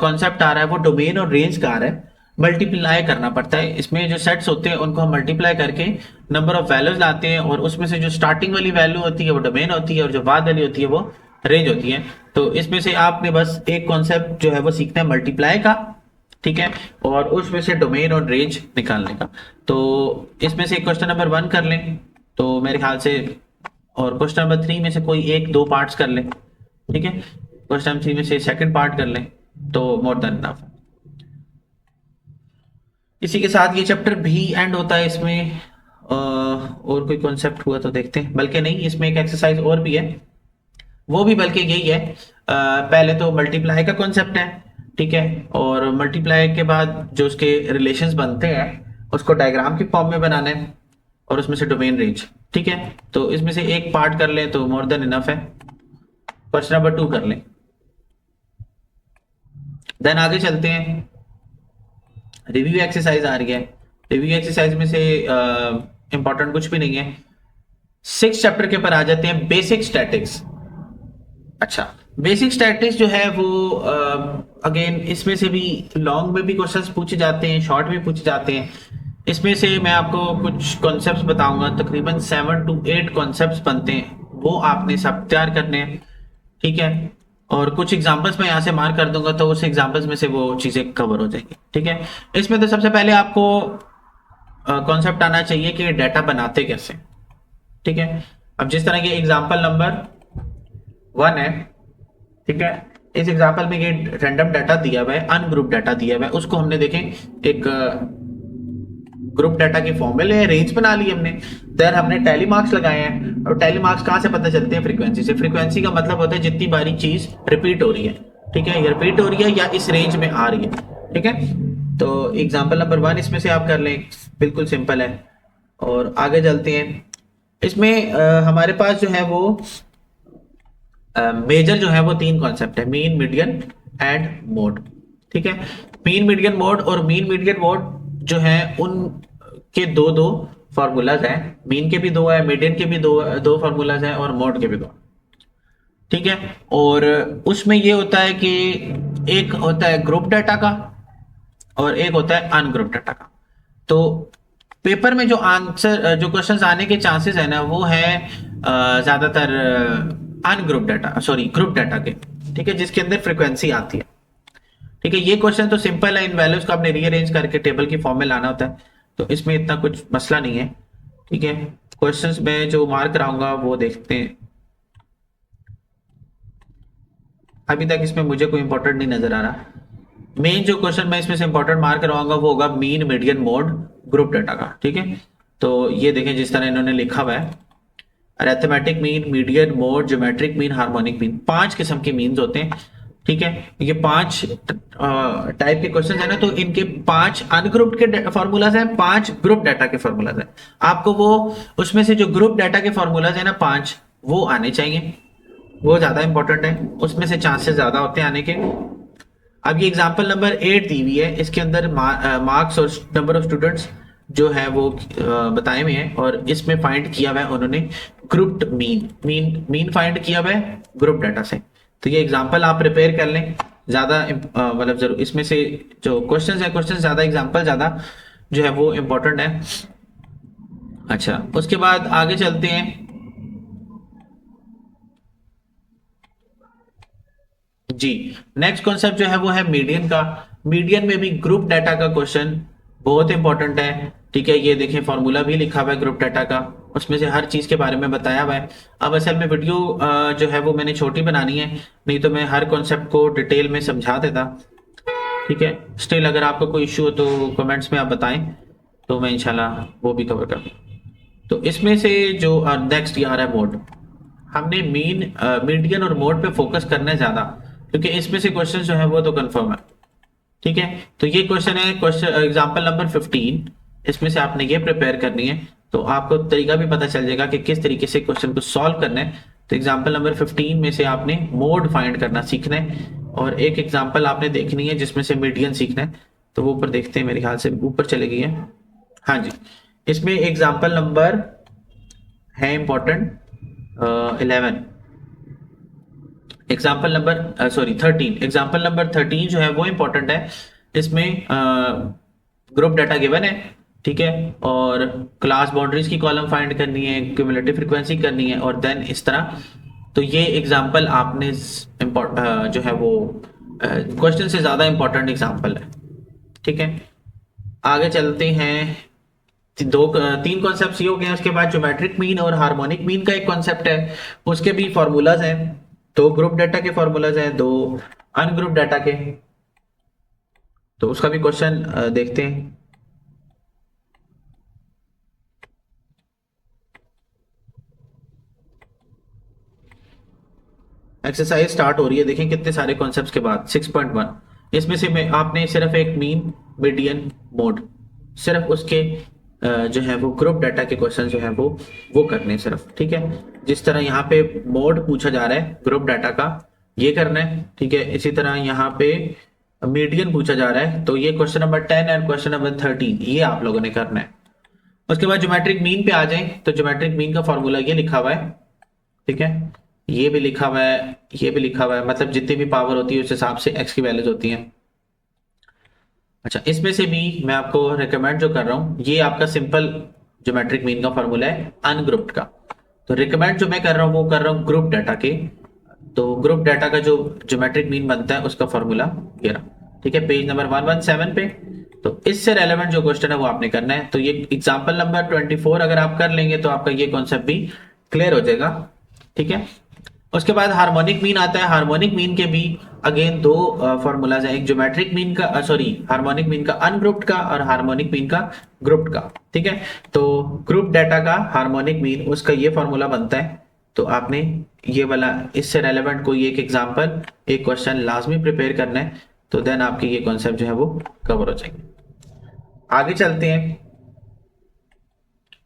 कॉन्सेप्ट आ रहा है वो डोमेन और रेंज का आ रहा है। मल्टीप्लाई करना पड़ता है, इसमें जो सेट्स होते हैं उनको हम मल्टीप्लाई करके नंबर ऑफ वैल्यूज लाते हैं, और उसमें से जो स्टार्टिंग वाली वैल्यू होती है वो डोमेन होती है, और जो बाद वाली होती है वो रेंज होती है। तो इसमें से आपने बस एक कॉन्सेप्ट जो है वो सीखना है मल्टीप्लाई का, ठीक है, और उसमें से डोमेन और रेंज निकालने का। तो इसमें से क्वेश्चन नंबर 1 कर लें तो मेरे ख्याल से, और क्वेश्चन नंबर 3 में से कोई एक दो पार्ट्स कर लें, ठीक है, क्वेश्चन नंबर 3 में से सेकंड पार्ट कर लें तो मोर देन इनफ। इसी के साथ ये चैप्टर भी एंड होता है। इसमें और कोई कॉन्सेप्ट हुआ तो देखते हैं, बल्कि नहीं, इसमें एक एक्सरसाइज और भी है, वो भी बल्कि यही है। पहले तो मल्टीप्लाई का कॉन्सेप्ट है, ठीक है, और मल्टीप्लाई के बाद जो उसके रिलेशंस बनते हैं उसको डायग्राम की फॉर्म में बनाना है, और उसमें से डोमेन रेंज, ठीक है। तो इसमें से एक पार्ट कर लें तो मोर देन इनफ है। क्वेश्चन नंबर 2 कर लें, देन आगे चलते हैं। रिव्यू एक्सरसाइज आ रही है। रिव्यू एक्सरसाइज में से इंपॉर्टेंट कुछ भी नहीं है। 6 चैप्टर के ऊपर आ जाते हैं, बेसिक स्टैटिक्स। अच्छा, बेसिक स्टैटिक्स जो है वो अगेन इसमें से भी लॉन्ग में भी क्वेश्चंस पूछे जाते हैं, शॉर्ट में पूछे जाते हैं। इसमें से मैं आपको कुछ कॉन्सेप्ट्स बताऊंगा, तकरीबन 7 to 8 कॉन्सेप्ट्स बनते हैं, वो आपने सब तैयार करने हैं, ठीक है। और कुछ एग्जांपल्स मैं यहाँ से मार्क कर दूंगा तो उस एग्जांपल्स में से वो चीजें कवर हो जाएंगी, ठीक है। इसमें तो सबसे पहले आपको कॉन्सेप्ट आना चाहिए कि डाटा बनाते कैसे, ठीक है। अब जिस तरह के एग्जांपल नंबर 1 है, ठीक है, इस एग्जांपल में ये रैंडम डाटा दिया हुआ है, अनग्रुप डाटा दिया हुआ है, उसको हमने देखें एक ग्रुप डाटा की फॉर्मूले है, रेंज बना ली हमने, देन हमने टैली मार्क्स लगाए हैं। और टैली मार्क्स कहां से पता चलते हैं? फ्रीक्वेंसी से। फ्रीक्वेंसी का मतलब होता है जितनी बारी चीज रिपीट हो रही है, ठीक है, ये रिपीट हो रही है या इस रेंज में आ रही है, ठीक है। तो एग्जांपल नंबर 1 इसमें से आप कर लें, बिल्कुल सिंपल है। और आगे चलते हैं। इसमें हमारे पास जो है वो मेजर जो है वो 3 कॉन्सेप्ट है, मीन, मीडियन एंड मोड, ठीक है। मीन, मीडियन, मोड, और मीन, मीडियन, मोड जो है उनके दो फार्मूलाज हैं। मीन के भी 2 है, मीडियन के भी दो फार्मूलाज हैं, और मोड के भी 2, ठीक है। और उसमें ये होता है कि एक होता है ग्रुप डाटा का और एक होता है अनग्रुप डाटा का। तो पेपर में जो आंसर, जो क्वेश्चंस आने के चांसेस है ना, वो है ज्यादातर ungroup data, sorry group data के, ठीक है, जिसके अंदर फ्रीक्वेंसी आती है, ठीक है। ये क्वेश्चन तो सिंपल है, इन वैल्यूज को आपने रीअरेंज करके टेबल की फॉर्म में लाना होता है, तो इसमें इतना कुछ मसला नहीं है, ठीक है। क्वेश्चंस में जो मार्क कराऊंगा वो देखते हैं। अभी तक इसमें मुझे कोई इंपॉर्टेंट नहीं नजर आ रहा। मेन जो क्वेश्चन मैं इसमें से इंपॉर्टेंट मार्क करवाऊंगा वो होगा mean, median, mode, group data का, ठीक है। तो ये देखें जिस तरह इन्होंने लिखा हुआ है, arithmetic mean, median, mode, geometric mean, harmonic mean, 5 किस्म के मीन्स होते हैं, ठीक है। ये 5 टाइप के क्वेश्चन है ना, तो इनके 5 अनग्रुप्ड के फॉर्मूलाज हैं, 5 ग्रुप डाटा के फॉर्मूलाज हैं। आपको वो उसमें से जो ग्रुप डाटा के फॉर्मूलाज है ना 5, वो आने चाहिए, वो ज्यादा इंपॉर्टेंट है, उसमें से चांसेस ज्यादा होते हैं आने के। अब ये एग्जांपल नंबर 8 दी हुई है, इसके अंदर मार्क्स और नंबर ऑफ स्टूडेंट्स जो है वो बताए हुए हैं, और इसमें फाइंड किया हुआ है उन्होंने ग्रुप्ड मीन फाइंड किया हुआ है ग्रुप डाटा से। तो ये एग्जांपल आप प्रिपेयर कर लें, ज्यादा मतलब जरूर इसमें से जो क्वेश्चंस है, क्वेश्चंस ज्यादा, एग्जांपल ज्यादा जो है वो इंपॉर्टेंट है। अच्छा, उसके बाद आगे चलते हैं। जी, नेक्स्ट कॉन्सेप्ट जो है वो है मीडियन का। मीडियन में भी ग्रुप डाटा का क्वेश्चन बहुत इंपॉर्टेंट है, ठीक है। ये देखें फॉर्मूला भी लिखा हुआ है ग्रुप डाटा का, उसमें से हर चीज के बारे में बताया हुआ है। अब असल में वीडियो जो है वो मैंने छोटी बनानी है, नहीं तो मैं हर कॉन्सेप्ट को डिटेल में समझा देता, ठीक है। स्टिल अगर आपको कोई इश्यू हो तो कमेंट्स में आप बताएं, तो मैं इंशाल्लाह वो भी कवर कर दूँ। तो इसमें से जो नेक्स्ट आ रहा है मोड, हमने मीन, मीडियन और मोड पे फोकस करना है ज्यादा, क्योंकि इसमें से क्वेश्चन जो है वो तो कंफर्म है, ठीक है। तो ये क्वेश्चन है, क्वेश्चन एग्जांपल नंबर 15, इसमें से आपने ये प्रिपेयर करनी है, तो आपको तरीका भी पता चल जाएगा कि किस तरीके से क्वेश्चन को सॉल्व करना है, तो एग्जाम्पल नंबर 15 में से आपने मोड फाइंड करना सीखना है, और एक एग्जाम्पल आपने देखनी है जिसमें से मीडियन सीखना है। तो वो ऊपर देखते हैं, मेरे ख्याल से ऊपर चले गई है। हाँ जी, इसमें एग्जाम्पल नंबर है important 11, example number sorry 13, example number 13 जो है वो इंपॉर्टेंट है। इसमें ग्रुप डाटा गिवन है, ठीक है, और क्लास बाउंड्रीज की कॉलम फाइंड करनी है, क्यूमुलेटिव फ्रीक्वेंसी करनी है, और देन इस तरह। तो ये एग्जाम्पल आपने जो है वो क्वेश्चन से ज्यादा इंपॉर्टेंट एग्जाम्पल है, ठीक है। आगे चलते हैं, तीन कॉन्सेप्ट ये हो गए। उसके बाद ज्योमेट्रिक मीन और हार्मोनिक मीन का एक कॉन्सेप्ट है, उसके भी फॉर्मूलाज हैं। दो ग्रुप डाटा के फॉर्मूलाज हैं, दो अनग्रुप डाटा के। तो उसका भी क्वेश्चन देखते हैं। एक्सरसाइज स्टार्ट हो रही है, देखें कितने सारे कॉन्सेप्ट्स के बाद। 6.1, इसमें से मैं आपने सिर्फ एक मीन, मीडियन, मोड, सिर्फ उसके जो है वो ग्रुप डाटा के क्वेश्चन जो है वो करने सिर्फ, ठीक है। जिस तरह यहाँ पे मोड पूछा जा रहा है ग्रुप डाटा का, ये करना है, ठीक है। इसी तरह यहाँ पे मीडियन पूछा जा रहा है, तो ये क्वेश्चन नंबर 10 और क्वेश्चन नंबर 13 ये आप लोगों ने करना है। उसके बाद ज्योमेट्रिक मीन पे आ जाए, तो ज्योमेट्रिक मीन का फॉर्मूला ये लिखा हुआ है, ठीक है, ये भी लिखा हुआ है, ये भी लिखा हुआ है, मतलब जितनी भी पावर होती है उस हिसाब से एक्स की वैल्यूज होती हैं। अच्छा, इसमें से भी मैं आपको रिकमेंड जो कर रहा हूं, ये आपका सिंपल ज्योमेट्रिक मीन का फॉर्मूला है अनग्रुप्ड का। तो रिकमेंड जो मैं कर रहा हूं वो कर रहा हूं ग्रुप डाटा के। तो ग्रुप डाटा का जो ज्योमेट्रिक मीन बनता है उसका फॉर्मूला ये रहा, ठीक है, पेज नंबर 117 पे। तो इससे रेलेवेंट जो क्वेश्चन है वो आपने करना है। तो ये एग्जाम्पल नंबर 24 अगर आप कर लेंगे तो आपका ये कॉन्सेप्ट भी क्लियर हो जाएगा, ठीक है। उसके बाद हार्मोनिक मीन आता है। हार्मोनिक मीन के भी अगेन दो फॉर्मूलाज है, एक ज्योमेट्रिक मीन का सॉरी हार्मोनिक मीन का अनग्रुप्ड का, और हार्मोनिक मीन का ग्रुप्ड का, ठीक है। तो ग्रुप डाटा का हार्मोनिक मीन उसका ये फॉर्मूला बनता है। तो आपने ये वाला इससे रेलेवेंट कोई एक एग्जाम्पल, एक क्वेश्चन लाजमी प्रिपेयर करना है, तो देन आपके ये कॉन्सेप्ट जो है वो कवर हो जाएंगे। आगे चलते हैं,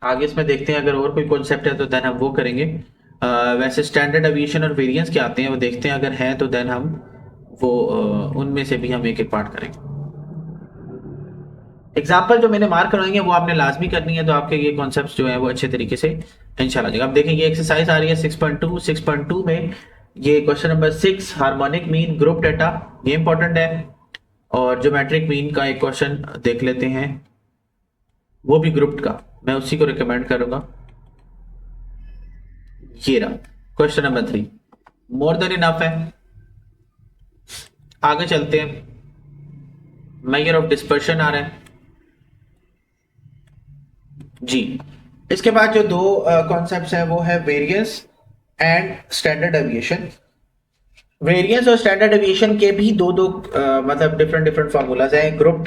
आगे इसमें देखते हैं अगर और कोई कॉन्सेप्ट है तो देन हम वो करेंगे। वैसे स्टैंडर्ड एविएशन और वेरिएंस क्या आते हैं वो देखते हैं, अगर हैं तो देन हम वो उनमें से भी हम एक एक पार्ट करेंगे। एग्जाम्पल जो मैंने मार्क करवाएंगे वो आपने लाजमी करनी है, तो आपके ये कॉन्सेप्ट्स जो है वो अच्छे तरीके से इंशाल्लाह जाएगा। अब देखें ये एक्सरसाइज आ रही है 6.2। 6.2 में ये question number 6 harmonic mean group data, ये इंपॉर्टेंट है। और ज्योमेट्रिक मीन का एक क्वेश्चन देख लेते हैं, वो भी ग्रुप का, मैं उसी को रिकमेंड करूंगा। ये रहा question number 3, more than enough है। आगे चलते हैं, मेजर ऑफ डिस्पर्शन आ रहा है जी। इसके बाद जो दो कॉन्सेप्ट्स हैं वो है variance and standard aviation. Variance और स्टैंडर्ड एविएशन के भी दो मतलब डिफरेंट फॉर्मूलाज हैं। ग्रुप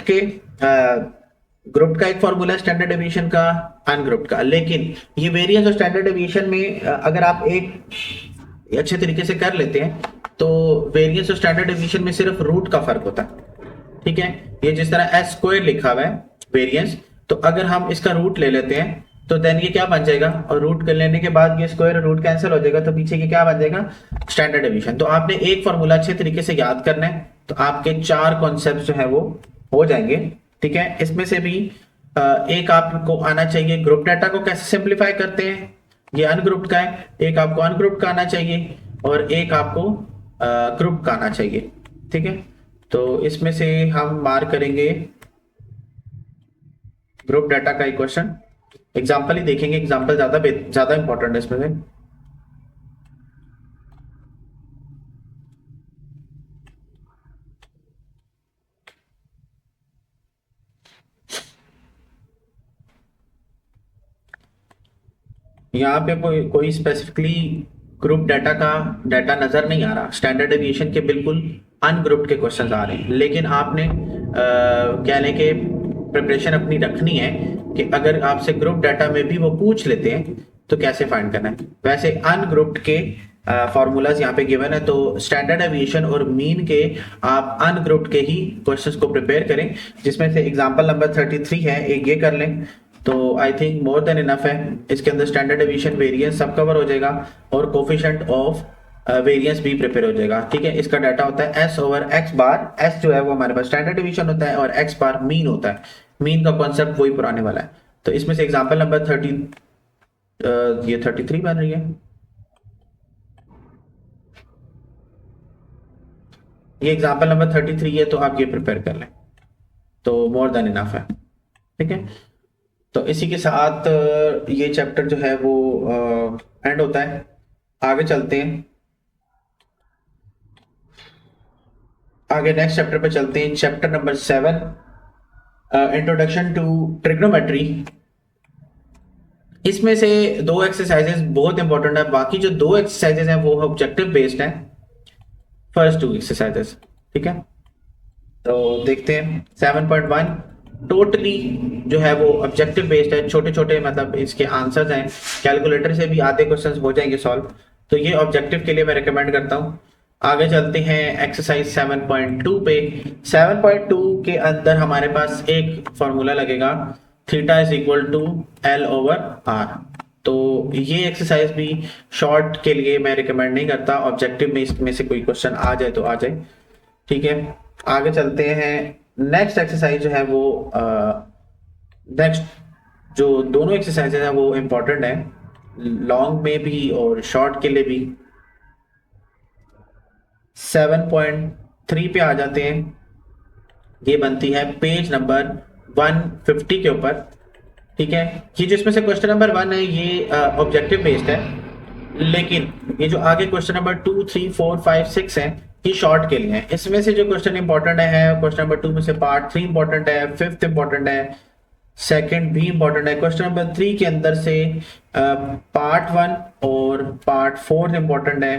का एक फॉर्मूला है स्टैंडर्ड एविएशन का, अनग्रुप का। लेकिन ये वेरिएंस और स्टैंडर्ड एविएशन में अगर आप एक अच्छे तरीके से कर लेते हैं तो वेरिएंस और स्टैंडर्ड एविएशन में सिर्फ रूट का फर्क होता है, ठीक है। ये जिस तरह एस स्क्वायर लिखा हुआ है वेरिएंस, तो अगर हम इसका रूट ले लेते हैं तो देन ये क्या बन जाएगा, और रूट कर लेने के बाद ये स्क्वायर और रूट कैंसिल हो जाएगा, तो पीछे ये क्या बन जाएगा, स्टैंडर्ड एविएशन। तो आपने एक फॉर्मूला अच्छे तरीके से याद करना है, तो आपके 4 कॉन्सेप्ट जो है वो हो जाएंगे, ठीक है। इसमें से भी एक आपको आना चाहिए ग्रुप डाटा को कैसे सिंप्लीफाई करते हैं, ये अनग्रुप का है। एक आपको अनग्रुप का आना चाहिए और एक आपको ग्रुप का आना चाहिए, ठीक है। तो इसमें से हम मार्क करेंगे ग्रुप डाटा का एक क्वेश्चन, एग्जाम्पल ही देखेंगे, एग्जाम्पल ज्यादा इंपॉर्टेंट है इसमें से। यहाँ पे कोई स्पेसिफिकली ग्रुप डाटा का डाटा नजर नहीं आ रहा, स्टैंडर्ड एविएशन के बिल्कुल अनग्रुप्ड के क्वेश्चंस आ रहे हैं। लेकिन आपने क्या लें कि प्रिपरेशन अपनी रखनी है कि अगर आपसे ग्रुप डाटा में भी वो पूछ लेते हैं तो कैसे फाइंड करना है। वैसे अनग्रुप्ड के फॉर्मूलाज यहाँ पे गिवन है, तो स्टैंडर्ड एविएशन और मीन के आप अनग्रुप्ड के ही क्वेश्चंस को प्रिपेयर करें, जिसमें से एग्जांपल नंबर 33 है, एक ये कर लें। तो I think more than enough है। इसके अंदर स्टैंडर्ड डेविएशन, वेरिएंस सब कवर हो जाएगा और कोफिशिएंट ऑफ वेरिएंस भी प्रिपेयर हो जाएगा। ठीक है, इसका डाटा होता है एस ओवर एक्स बार। एस जो है वो हमारे पास स्टैंडर्ड डेविएशन होता है और एक्स बार मीन होता है। मीन का कॉन्सेप्ट वही पुराने वाला है। तो इसमें से एग्जांपल नंबर 30 ये 33 बन रही है, ये एग्जांपल नंबर 33 है, तो आप ये प्रिपेयर कर लें तो मोर देन इनफ है। ठीक है, तो इसी के साथ ये चैप्टर जो है वो एंड होता है। आगे चलते हैं, आगे नेक्स्ट चैप्टर पे चलते हैं। Chapter number 7, introduction to trigonometry. इसमें से दो एक्सरसाइजेस बहुत इंपॉर्टेंट है, बाकी जो दो एक्सरसाइजेस हैं वो ऑब्जेक्टिव बेस्ड हैं, फर्स्ट 2 एक्सरसाइजेस। ठीक है, तो देखते हैं 7.1 टोटली जो है वो ऑब्जेक्टिव बेस्ड है। छोटे छोटे मतलब इसके आंसर्स हैं, कैलकुलेटर से भी आधे क्वेश्चंस हो जाएंगे सॉल्व, तो ये ऑब्जेक्टिव के लिए मैं रिकमेंड करता हूँ। आगे चलते हैं एक्सरसाइज 7.2 पे। 7.2 के अंदर हमारे पास एक फॉर्मूला लगेगा, theta is equal to L over R. तो ये एक्सरसाइज भी शॉर्ट के लिए मैं रिकमेंड नहीं करता, ऑब्जेक्टिव में इसमें से कोई क्वेश्चन आ जाए तो आ जाए। ठीक है, आगे चलते हैं। नेक्स्ट एक्सरसाइज जो है वो नेक्स्ट जो दोनों एक्सरसाइजेज हैं वो इम्पोर्टेंट है, लॉन्ग में भी और शॉर्ट के लिए भी। 7.3 पे आ जाते हैं। ये बनती है पेज नंबर 150 के ऊपर। ठीक है, ये जिसमें से क्वेश्चन नंबर 1 है ये ऑब्जेक्टिव बेस्ड है, लेकिन ये जो आगे क्वेश्चन नंबर 2, 3, 4, 5, 6 है ये शॉर्ट के लिए है। इसमें से जो क्वेश्चन इंपॉर्टेंट है, क्वेश्चन नंबर 2 में से पार्ट 3 इंपॉर्टेंट है, 5th इंपॉर्टेंट है, सेकंड भी इंपॉर्टेंट है। क्वेश्चन नंबर 3 के अंदर से पार्ट 1 और पार्ट 4 इंपॉर्टेंट है।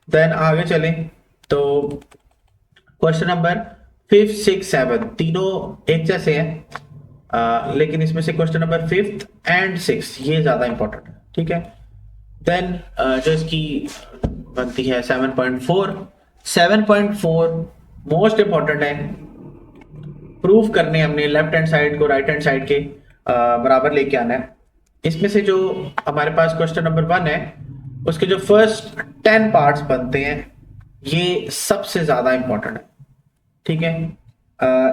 देन आगे चलें तो क्वेश्चन नंबर 5, 6, 7 तीनों एक जैसे हैं, लेकिन इसमें से question number 5th and 6th ये ज्यादा इंपॉर्टेंट है। ठीक है, देन जो इसकी बनती है 7.4। 7.4 मोस्ट इंपॉर्टेंट है, प्रूफ करने हमने लेफ्ट हैंड साइड को राइट हैंड साइड के बराबर लेके आना है। इसमें से जो हमारे पास क्वेश्चन नंबर 1 है उसके जो फर्स्ट 10 पार्ट्स बनते हैं ये सबसे ज्यादा इंपॉर्टेंट है। ठीक है,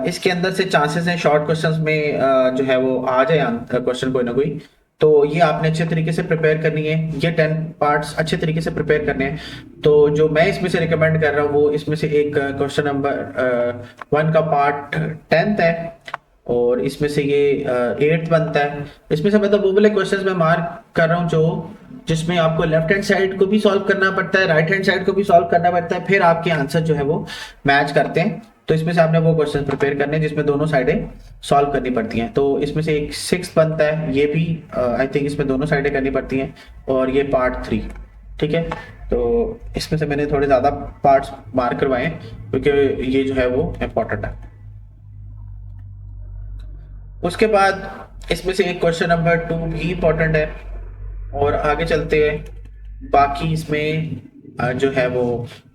इसके अंदर से चांसेस हैं शॉर्ट क्वेश्चंस में जो है वो आ जाए क्वेश्चन कोई ना कोई, तो ये आपने अच्छे तरीके से प्रिपेयर करनी है। ये 10 पार्ट्स अच्छे तरीके से प्रिपेयर करने हैं। तो जो मैं इसमें से रिकमेंड कर रहा हूँ वो इसमें से एक क्वेश्चन नंबर 1 का पार्ट 10th है और इसमें से ये 8th बनता है। इसमें से मतलब वो वाले क्वेश्चंस मैं मार्क कर रहा हूँ जो जिसमें आपको लेफ्ट हैंड साइड को भी सॉल्व करना पड़ता है, राइट हैंड साइड को भी सॉल्व करना पड़ता है, फिर आपके आंसर जो है वो मैच करते हैं। तो इसमें से आपने वो क्वेश्चन प्रिपेयर करने हैं जिसमें दोनों साइडें सॉल्व करनी पड़ती हैं। तो इसमें से एक 6th बनता है, ये भी आई थिंक इसमें दोनों साइडें करनी पड़ती हैं, और ये पार्ट 3। ठीक है, तो इसमें से मैंने थोड़े ज़्यादा पार्ट्स मार्क करवाए हैं क्योंकि ये जो है वो इम्पोर्टेंट है। उसके बाद इसमें से एक क्वेश्चन नंबर 2 भी इम्पोर्टेंट है, और आगे चलते हैं। बाकी इसमें जो है वो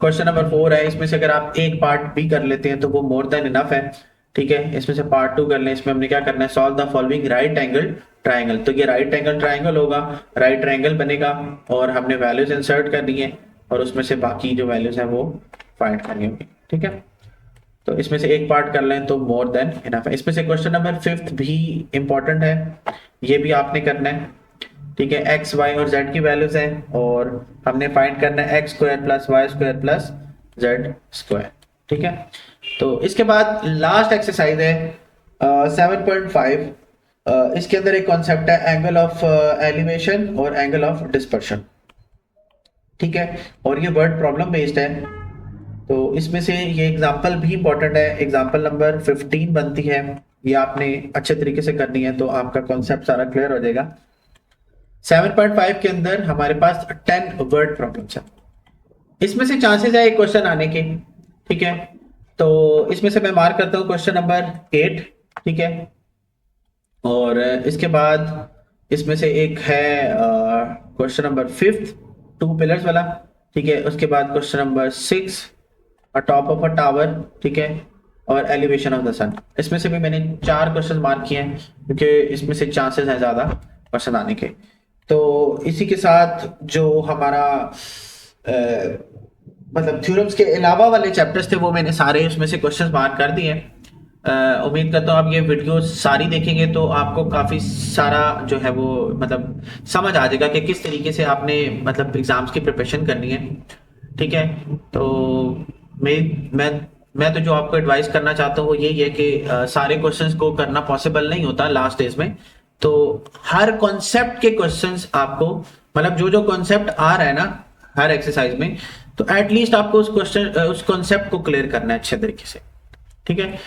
क्वेश्चन नंबर 4 है, इसमें से अगर आप एक पार्ट भी कर लेते हैं तो वो मोर देन इनफ है। ठीक है, इसमें से पार्ट 2 कर लें। इसमें हमने क्या करना है, solve the following right angle triangle. तो ये राइट एंगल ट्राइंगल होगा, राइट ट्राइंगल बनेगा और हमने वैल्यूज इंसर्ट करनी है और उसमें से बाकी जो वैल्यूज हैं वो फाइंड करनी होगी। ठीक है, तो इसमें से एक पार्ट कर लें तो मोर देन इनफ है। इसमें से क्वेश्चन नंबर 5th भी इंपॉर्टेंट है, ये भी आपने करना है। ठीक है, एक्स वाई और जेड की वैल्यूज हैं और हमने फाइंड करना है X square plus Y square plus Z square. ठीक है, तो इसके बाद लास्ट एक्सरसाइज है 7.5। इसके अंदर एक कॉन्सेप्ट है एंगल ऑफ एलिवेशन और एंगल ऑफ डिस्पर्शन। ठीक है, और ये वर्ड प्रॉब्लम बेस्ड है, तो इसमें से ये एग्जाम्पल भी इंपॉर्टेंट है। एग्जाम्पल नंबर 15 बनती है, ये आपने अच्छे तरीके से करनी है तो आपका कॉन्सेप्ट सारा क्लियर हो जाएगा। 7.5 के अंदर हमारे पास 10 वर्ड प्रॉब्लम्स है। इसमें से चांसेस है एक क्वेश्चन आने के। ठीक है, तो इसमें से मैं मार्क करता हूँ क्वेश्चन नंबर 8। ठीक है, और इसके बाद इसमें से एक है क्वेश्चन नंबर 5th 2 पिलर्स वाला। ठीक है, उसके बाद question number 6 top of a tower. ठीक है, और एलिवेशन ऑफ द सन। इसमें से भी मैंने 4 क्वेश्चन मार्क किए हैं क्योंकि इसमें से चांसेस हैं ज़्यादा क्वेश्चन आने के। तो इसी के साथ जो हमारा मतलब थ्योरम्स के अलावा वाले चैप्टर्स थे वो मैंने सारे उसमें से क्वेश्चंस मार्क कर दिए हैं। उम्मीद करता हूँ आप ये वीडियो सारी देखेंगे तो आपको काफ़ी सारा जो है वो मतलब समझ आ जाएगा कि किस तरीके से आपने मतलब एग्ज़ाम्स की प्रिपरेशन करनी है। ठीक है, तो मैं तो जो आपको एडवाइस करना चाहता हूँ वो यही है कि सारे क्वेश्चंस को करना पॉसिबल नहीं होता लास्ट डेज में। तो हर कॉन्सेप्ट के क्वेश्चंस आपको मतलब जो जो कॉन्सेप्ट आ रहा है ना हर एक्सरसाइज में, तो एटलीस्ट आपको उस कॉन्सेप्ट को क्लियर करना है अच्छे तरीके से। ठीक है,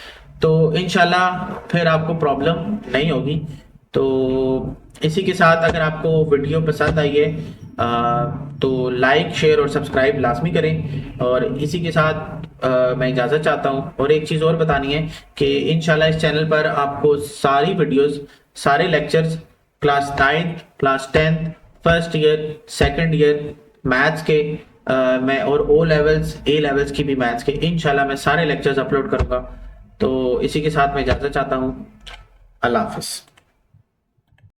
तो इंशाल्लाह फिर आपको प्रॉब्लम नहीं होगी। तो इसी के साथ अगर आपको वीडियो पसंद आई है तो लाइक शेयर और सब्सक्राइब लाजमी करें। और इसी के साथ मैं इजाज़त चाहता हूँ। और एक चीज़ और बतानी है कि इंशाल्लाह इस चैनल पर आपको सारी वीडियोस सारे lectures class 9th class 10th first year second year maths के मैं और ओ लेवल्स ए लेवल्स की भी मैथ्स के इंशाल्लाह मैं सारे लेक्चर्स अपलोड करूँगा। तो इसी के साथ मैं इजाज़त चाहता हूँ। अल्लाह हाफिज़।